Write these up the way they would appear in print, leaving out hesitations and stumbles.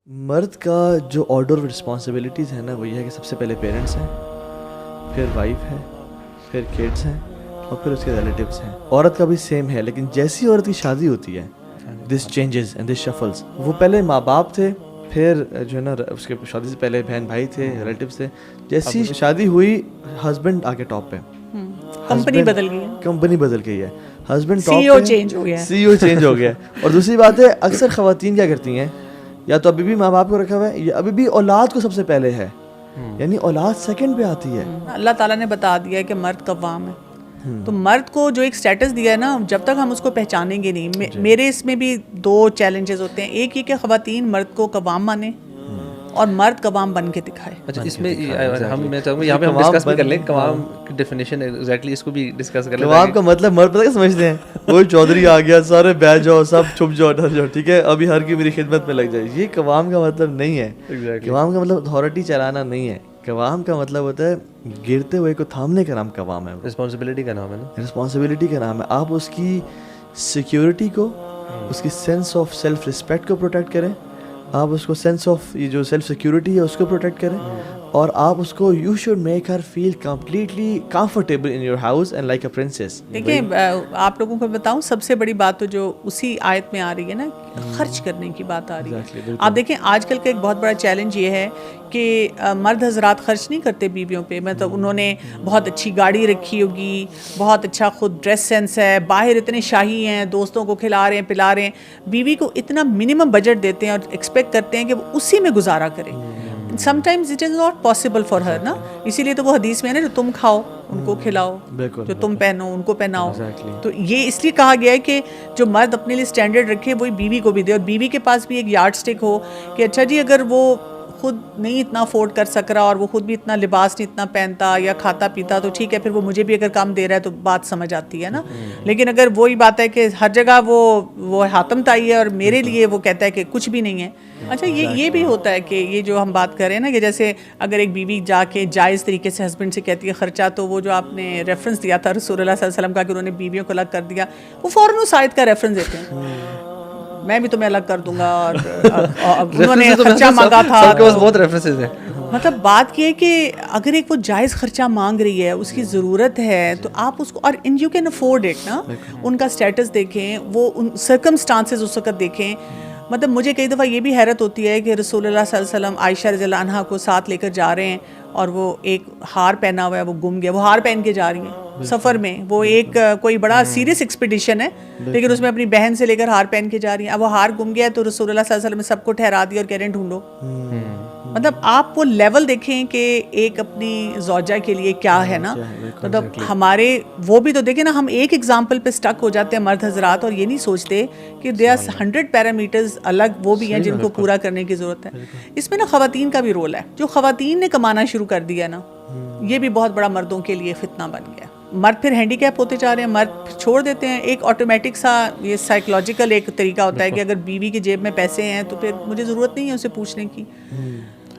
مرد کا جو آرڈر آف رسپانسبلٹیز ہے نا وہ یہ ہے کہ سب سے پہلے پیرنٹس ہیں، پھر وائف ہے، پھر کڈس ہیں اور پھر اس کے ریلیٹیوس ہیں. عورت کا بھی سیم ہے، لیکن جیسی عورت کی شادی ہوتی ہے دس چینجز اینڈ دس شفلز. وہ پہلے ماں باپ تھے، پھر جو ہے نا اس کے شادی سے پہلے بہن بھائی تھے، ریلیٹیوس تھے. جیسی شادی ہوئی ہسبینڈ آ کے ٹاپ پہ، کمپنی بدل گئی ہے، کمپنی بدل گئی ہے، ہسبینڈ سی ای او چینج ہو گیا ہے، سی ای او چینج ہو گیا ہے. اور دوسری بات ہے اکثر خواتین کیا کرتی ہیں، یا تو ابھی بھی ماں باپ کو رکھا ہوا ہے یا ابھی بھی اولاد کو سب سے پہلے ہے، یعنی اولاد سیکنڈ پہ آتی ہے. اللہ تعالیٰ نے بتا دیا ہے کہ مرد قوام ہے. تو مرد کو جو ایک سٹیٹس دیا ہے نا، جب تک ہم اس کو پہچانیں گے نہیں. میرے اس میں بھی دو چیلنجز ہوتے ہیں. ایک یہ کہ خواتین مرد کو قوام مانے اور مرد قوام بن کے دکھائے. اچھا، اس میں میں چاہوں گا یہاں پہ ہم ڈسکس بھی کر لیں قوام کی ڈیفینیشن ایگزیکٹلی، اس کو بھی ڈسکس کر لیں. قوام کا مطلب مرد پتہ کیا سمجھتے ہیں، کوئی چودھری آ گیا سارے بیٹھ جاؤ، سب چھپ جاؤ، ڈر جاؤ، ٹھیک ہے ابھی ہر کی میری خدمت میں لگ جائے. یہ قوام کا مطلب نہیں ہے. قوام کا مطلب اتھارٹی چلانا نہیں ہے. قوام کا مطلب ہوتا ہے گرتے ہوئے کو تھامنے کا نام قوام ہے. رسپانسبلٹی کا نام ہے نا، رسپانسبلٹی کا نام ہے. آپ اس کی سیکیورٹی کو، اس کی سینس آف سیلف رسپیکٹ کو پروٹیکٹ کریں. آپ اس کو سینس آف یہ جو سیلف سیکیورٹی ہے اس کو پروٹیکٹ کریں. اور آپ اس کو you should make her feel completely comfortable in your house and like a princess. دیکھیں آپ لوگوں کو بتاؤں، سب سے بڑی بات تو جو اسی آیت میں آ رہی ہے نا، خرچ کرنے کی بات آ رہی ہے. آپ دیکھیں آج کل کا ایک بہت بڑا چیلنج یہ ہے کہ مرد حضرات خرچ نہیں کرتے بیویوں پہ. مطلب انہوں نے بہت اچھی گاڑی رکھی ہوگی، بہت اچھا خود ڈریس سینس ہے، باہر اتنے شاہی ہیں، دوستوں کو کھلا رہے ہیں پلا رہے ہیں. بیوی کو اتنا منیمم بجٹ دیتے ہیں اور ایکسپیکٹ کرتے ہیں کہ وہ اسی میں گزارا کرے. Some times it is not possible for her نا. اسی لیے تو وہ حدیث میں ہے نا، جو تم کھاؤ ان کو کھلاؤ، جو تم پہنو ان کو پہناؤ. تو یہ اس لیے کہا گیا ہے کہ جو مرد اپنے لیے اسٹینڈرڈ رکھے وہی بیوی کو بھی دے، اور بیوی کے پاس بھی ایک یارڈ اسٹک ہو کہ اچھا جی اگر وہ خود نہیں اتنا افورڈ کر سک رہا اور وہ خود بھی اتنا لباس نہیں اتنا پہنتا یا کھاتا پیتا تو ٹھیک ہے، پھر وہ مجھے بھی اگر کام دے رہا ہے تو بات سمجھ آتی ہے نا. لیکن اگر وہی بات ہے کہ ہر جگہ وہ حاتم تائی ہے اور میرے لیے وہ کہتا ہے کہ کچھ بھی نہیں ہے. اچھا یہ بھی ہوتا ہے کہ یہ جو ہم بات کر رہے ہیں نا کہ جیسے اگر ایک بیوی جا کے جائز طریقے سے ہسبینڈ سے کہتی ہے خرچہ، تو وہ جو آپ نے ریفرنس دیا تھا رسول اللہ صلی اللہ علیہ وسلم کا کہ انہوں نے بیویوں کو الگ کر دیا، وہ فوراً اس آیت کا ریفرنس دیتے ہیں، میں بھی تمہیں الگ کر دوں گا، اور انہوں نے خرچہ مانگا تھا. بہت ریفرنسز ہیں. مطلب بات یہ ہے کہ اگر ایک وہ جائز خرچہ مانگ رہی ہے، اس کی ضرورت ہے، تو آپ اس کو، اور ان یو کین افورڈ اٹ نا. ان کا اسٹیٹس دیکھیں، وہ ان سرکمسٹانسز اس وقت دیکھیں. مطلب مجھے کئی دفعہ یہ بھی حیرت ہوتی ہے کہ رسول اللہ صلی اللہ علیہ وسلم عائشہ رضی اللہ عنہا کو ساتھ لے کر جا رہے ہیں اور وہ ایک ہار پہنا ہوا ہے، وہ گم گیا، وہ ہار پہن کے جا رہی ہیں سفر میں. وہ ایک کوئی بڑا سیریس ایکسپیڈیشن ہے، لیکن اس میں اپنی بہن سے لے کر ہار پہن کے جا رہی ہیں. اب وہ ہار گم گیا ہے تو رسول اللہ صلی اللہ علیہ وسلم نے سب کو ٹھہرا دیا اور کہہ رہے ہیں ڈھونڈو. مطلب آپ وہ لیول دیکھیں کہ ایک اپنی زوجہ کے لیے کیا ہے نا. مطلب ہمارے وہ بھی تو دیکھیں نا، ہم ایک ایگزامپل پہ سٹک ہو جاتے ہیں مرد حضرات، اور یہ نہیں سوچتے کہ دے آر 100 پیرامیٹرز الگ وہ بھی ہیں جن کو پورا کرنے کی ضرورت ہے. اس میں نا خواتین کا بھی رول ہے. جو خواتین نے کمانا شروع کر دیا نا، یہ بھی بہت بڑا مردوں کے لیے فتنہ بن گیا. مرد پھر ہینڈی کیپ ہوتے جا رہے ہیں، مرد چھوڑ دیتے ہیں. ایک آٹومیٹک سا یہ سائیکولوجیکل ایک طریقہ ہوتا ہے کہ اگر بیوی کی جیب میں پیسے ہیں تو پھر مجھے ضرورت نہیں ہے اسے پوچھنے کی.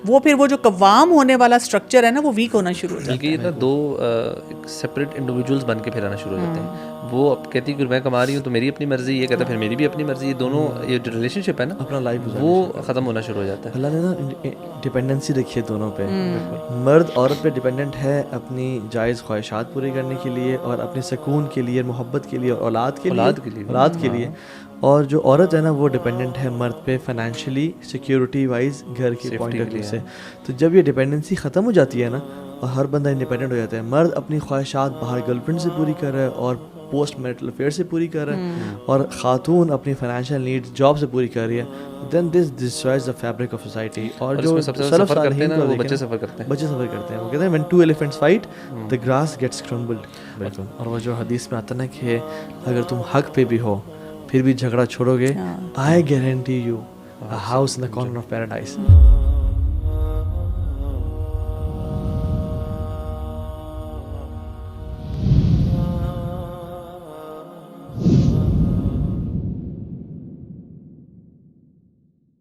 وہ پھر وہ جو قوام ہونے والا سٹرکچر ہے نا، وہ ویک ہونا شروع ہو جاتا ہے. بلکہ یہ نا دو سپریٹ انڈیویجولس بن کے پھر آنا شروع ہو جاتے ہیں. وہ اب کہتی ہے کہ میں کما رہی ہوں تو میری اپنی مرضی، یہ کہتا ہے پھر میری بھی اپنی مرضی. یہ دونوں یہ جو ریلیشن شپ ہے نا اپنا لائف وہ ختم ہونا شروع ہو جاتا ہے. اللہ نے نا ڈپینڈنسی رکھی ہے دونوں پہ. مرد عورت پہ ڈپینڈنٹ ہے اپنی جائز خواہشات پوری کرنے کے لیے اور اپنے سکون کے لیے، محبت کے لیے اور اولاد کے لیے. اور جو عورت ہے نا وہ ڈپینڈنٹ ہے مرد پہ فائنینشلی، سیکیورٹی وائز، گھر کے پوائنٹ آف ویو سے. تو جب یہ ڈپینڈنسی ختم ہو جاتی ہے نا اور ہر بندہ انڈیپینڈنٹ ہو جاتا ہے، مرد اپنی خواہشات باہر گرل فرینڈ سے پوری کر رہا ہے اور پوسٹ میرٹل افیئر سے پوری کر رہا ہے، اور خاتون اپنی فائنینشیل نیڈ جاب سے پوری کر رہی ہے، then this destroys the fabric of society. اور جو سلف کرتے ہیں نا وہ بچے سفر کرتے ہیں. وہ کہتے ہیں when two elephants fight the grass gets crumbled. اور وہ جو حدیث میں آتا نا کہ اگر تم حق پہ بھی ہو پھر بھی جھگڑا چھوڑو گے، I guarantee you a house in the corner of paradise.